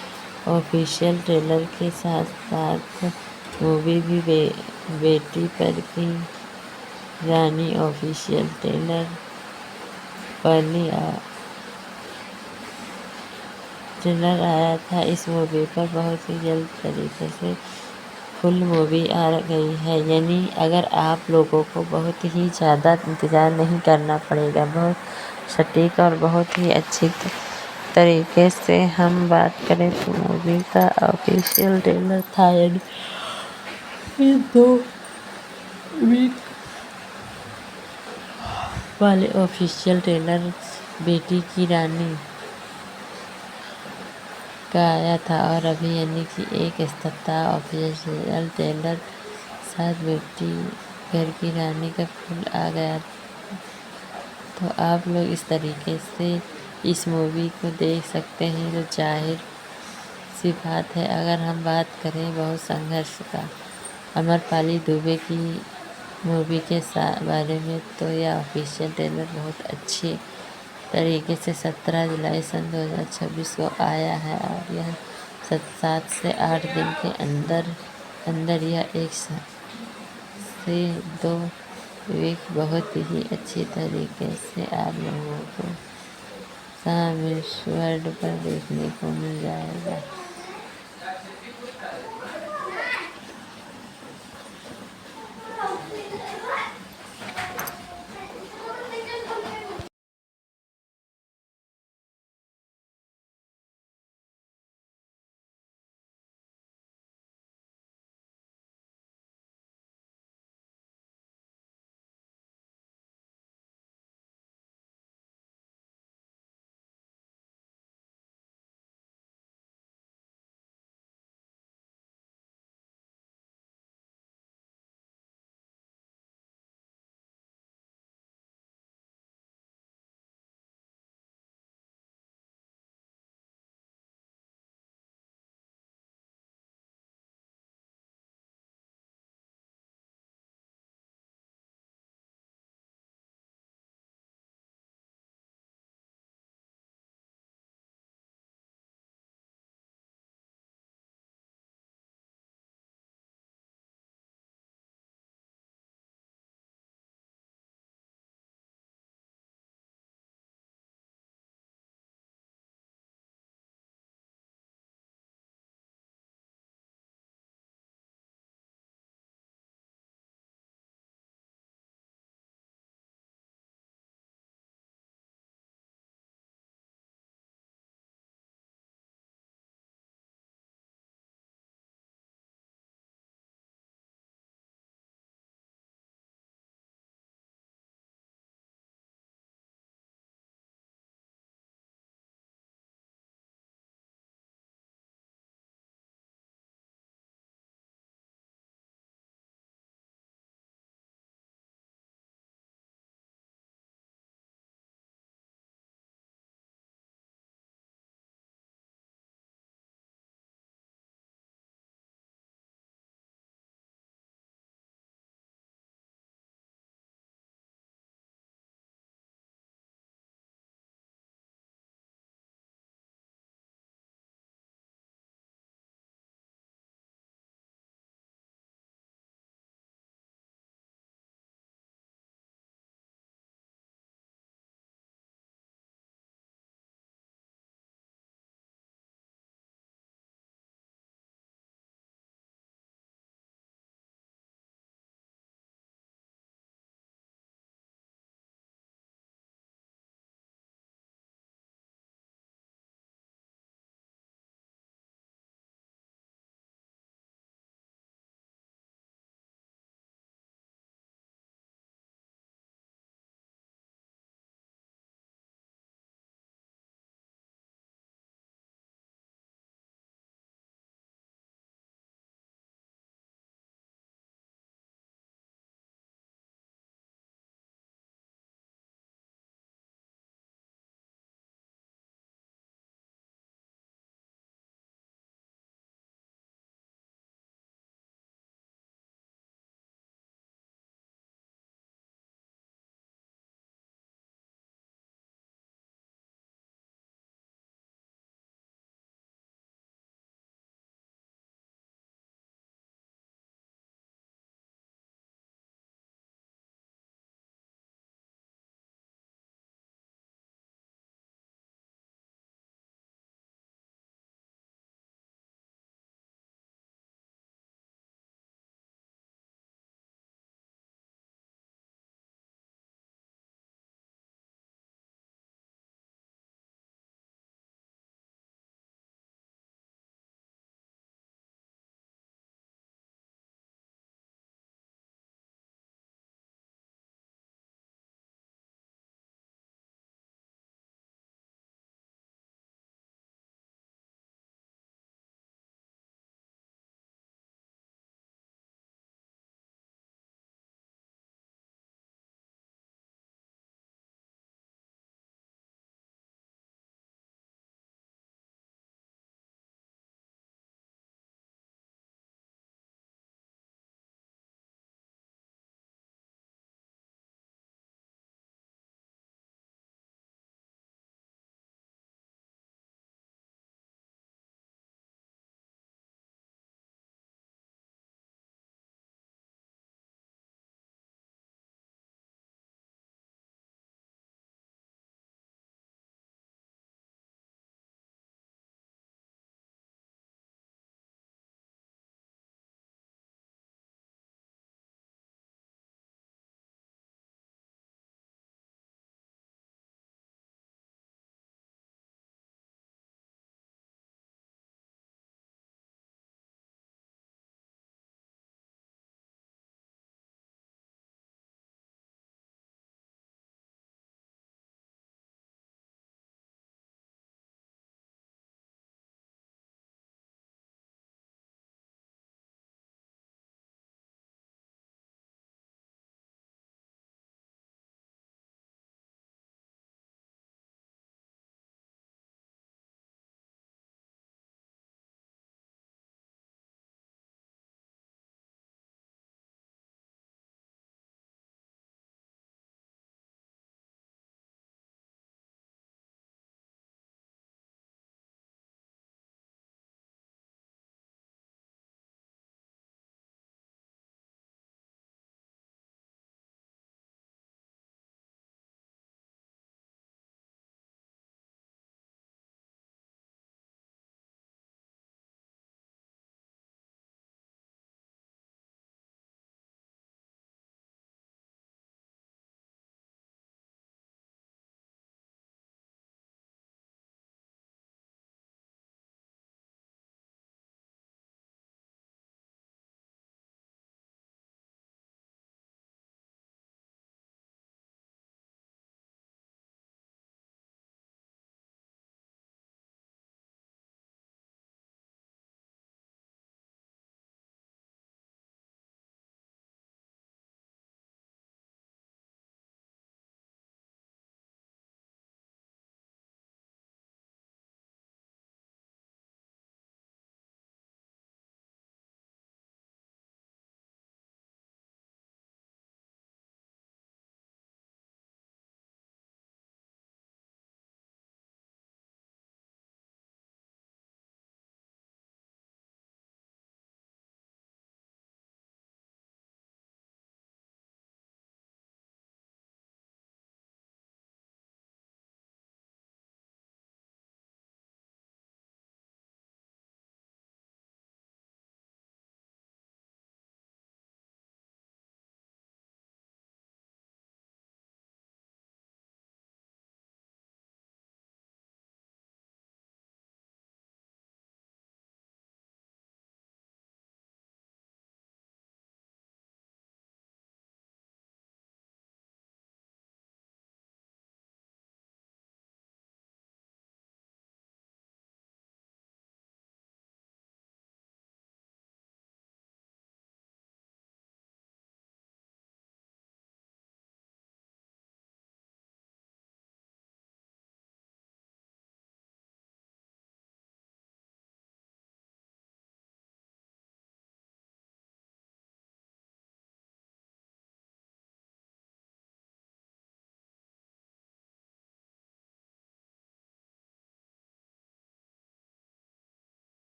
ऑफिशियल ट्रेलर के साथ साथ मूवी भी बेटी पर की रानी ऑफिशियल ट्रेलर आया था। इस मूवी पर बहुत ही जल्द तरीके से फुल मूवी आ गई है, यानी अगर आप लोगों को बहुत ही ज़्यादा इंतज़ार नहीं करना पड़ेगा। बहुत सटीक और बहुत ही अच्छी तरीके से हम बात करें तो मूवी का ऑफिशियल ट्रेलर था, यानी 2 वीक वाले ऑफिशियल ट्रेलर बेटी की रानी का आया था और अभी यानी कि एक सप्ताह ऑफिशियल ट्रेलर साथ बेटी घर की रानी का फुल आ गया। तो आप लोग इस तरीके से इस मूवी को देख सकते हैं, जो जाहिर सी बात है। अगर हम बात करें बहुत संघर्ष का अमरपाली दुबे की मूवी के बारे में, तो यह ऑफिशियल ट्रेलर बहुत अच्छी तरीके से 17 जुलाई सन 2026 को आया है और यह 7 से 8 दिन के अंदर यह 1 से 2 वीक बहुत ही अच्छी तरीके से आप लोगों को मिस वर्ल्ड पर देखने को मिल जाएगा।